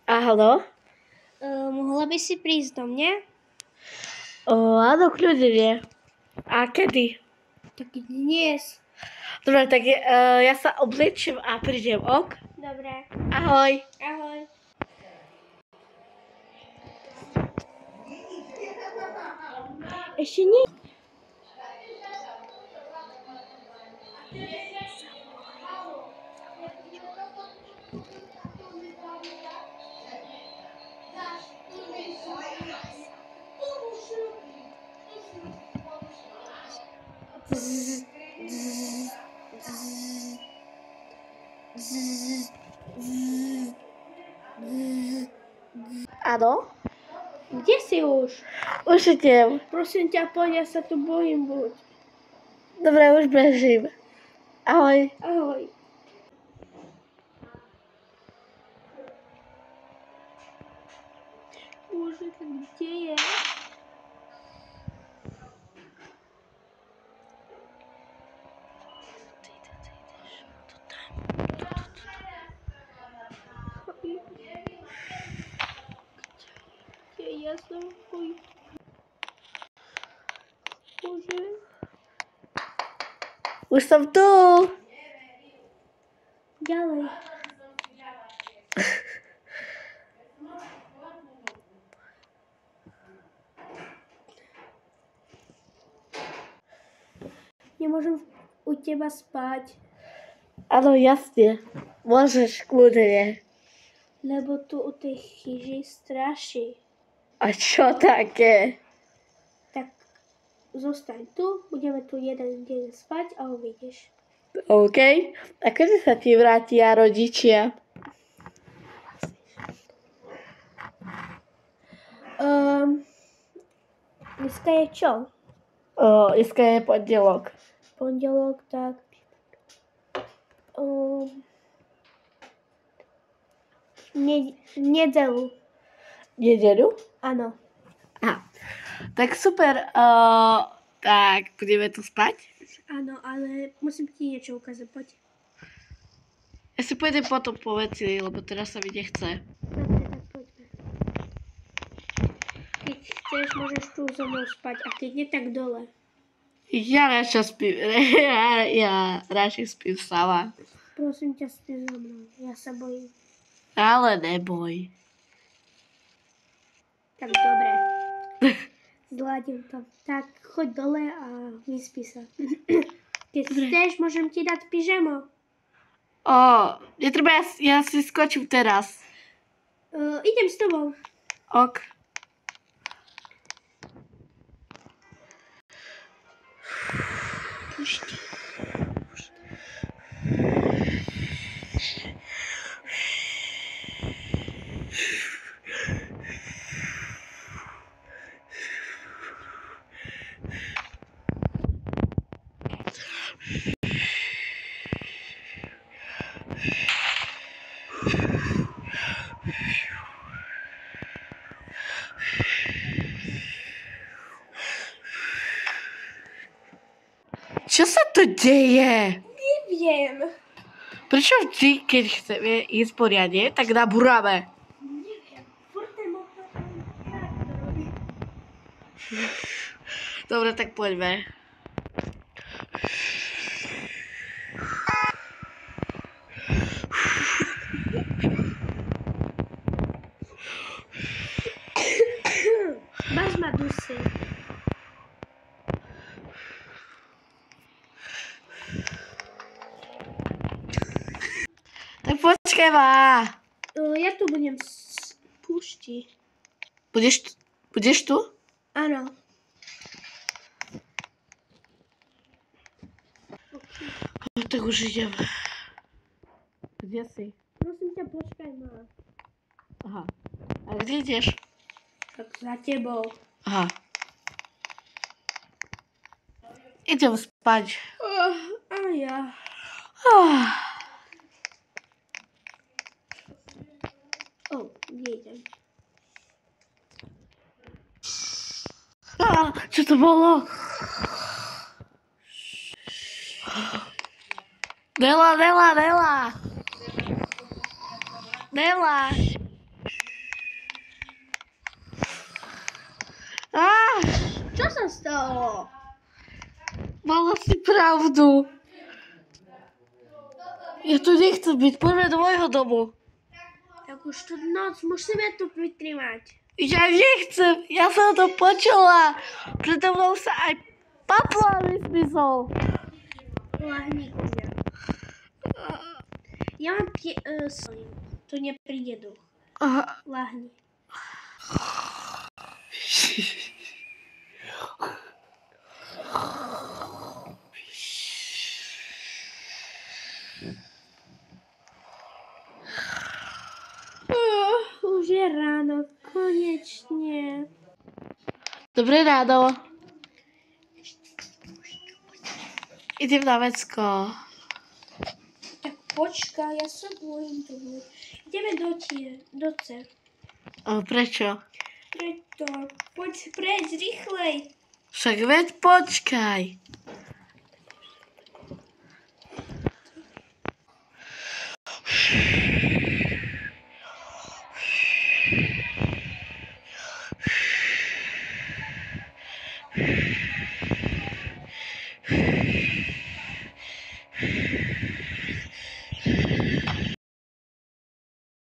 Áno. Mohla by si prísť do mňa? Áno, kľudne nie. A kedy? Tak dnes. Dobre, tak ja sa obliečím a prídem, ok? Dobre. Ahoj. Ahoj. Ešte nie. Áno? Kde si už? Už idem. Prosím ťa, poď, ja sa tu bojím buď. Dobre, už bežím. Ahoj. Ahoj. Bože, tak kde je? Kde ja som? Bože. Už som tu. Ďalej. Nemôžem u teba spať, Áno, jasne. Môžeš kľudne. lebo tu u tej chyži straší. A čo také? Tak zostaň tu, budeme tu jeden deň spať a uvidíš. OK. A kedy sa ti vrátia rodičia? Dneska je čo? Dneska je pondelok. Pondelok, tak. Nedelu. Nedeľu? Áno. Aha. Tak super. Tak budeme tu spať? Áno, ale musím ti niečo ukázať, poď. Ja si pôjdem potom po veci, lebo teraz sa mi nechce. Dobre, tak poďme. Keď chceš, môžeš tu so mnou spať, a keď nie, tak dole. Ja radšej spím sama. Prosím ťa, spí so mnou, ja sa bojím. Ale neboj. Tak dobre. Zvládnem to. Tak choď dole a vyspí sa. Keď chceš, môžem ti dať pyžamo. Netreba, ja si skočím teraz. Idem s tobou. Ok. Pušť. Čo sa tu deje? Neviem. Prečo vždy, keď chceme ísť poriadne, tak nabúrame? Neviem. Furt ten motor tak to robí. Dobre, tak poďme. Máš ma dusy. Tak počkaj ma. Ja tu budem z púšti. Budeš tu? Áno. Tak už idem. Kde si? Prosím ťa, počkaj ma. Aha. A kde ideš? Tak za tebou. Aha. Idem spať. A ja. Nejdem. Čo to bolo? Nela. Mala si pravdu. Ja tu nechcem byť, poďme do môjho domu. Tak už tu noc musíme tu vytrvať. Ja nechcem, ja som to počula. Predo mnou sa aj paplán vysmysol. Lahni, Kuzia. Ja mám to nepríde duch. Aha. Lahni. Už je ráno, konečne. Dobré ráno. Idem na vecko. Tak počkaj, ja sa bojím toho. Ideme do C. Prečo? Preto, poď preč, rýchlej. Však veď počkaj.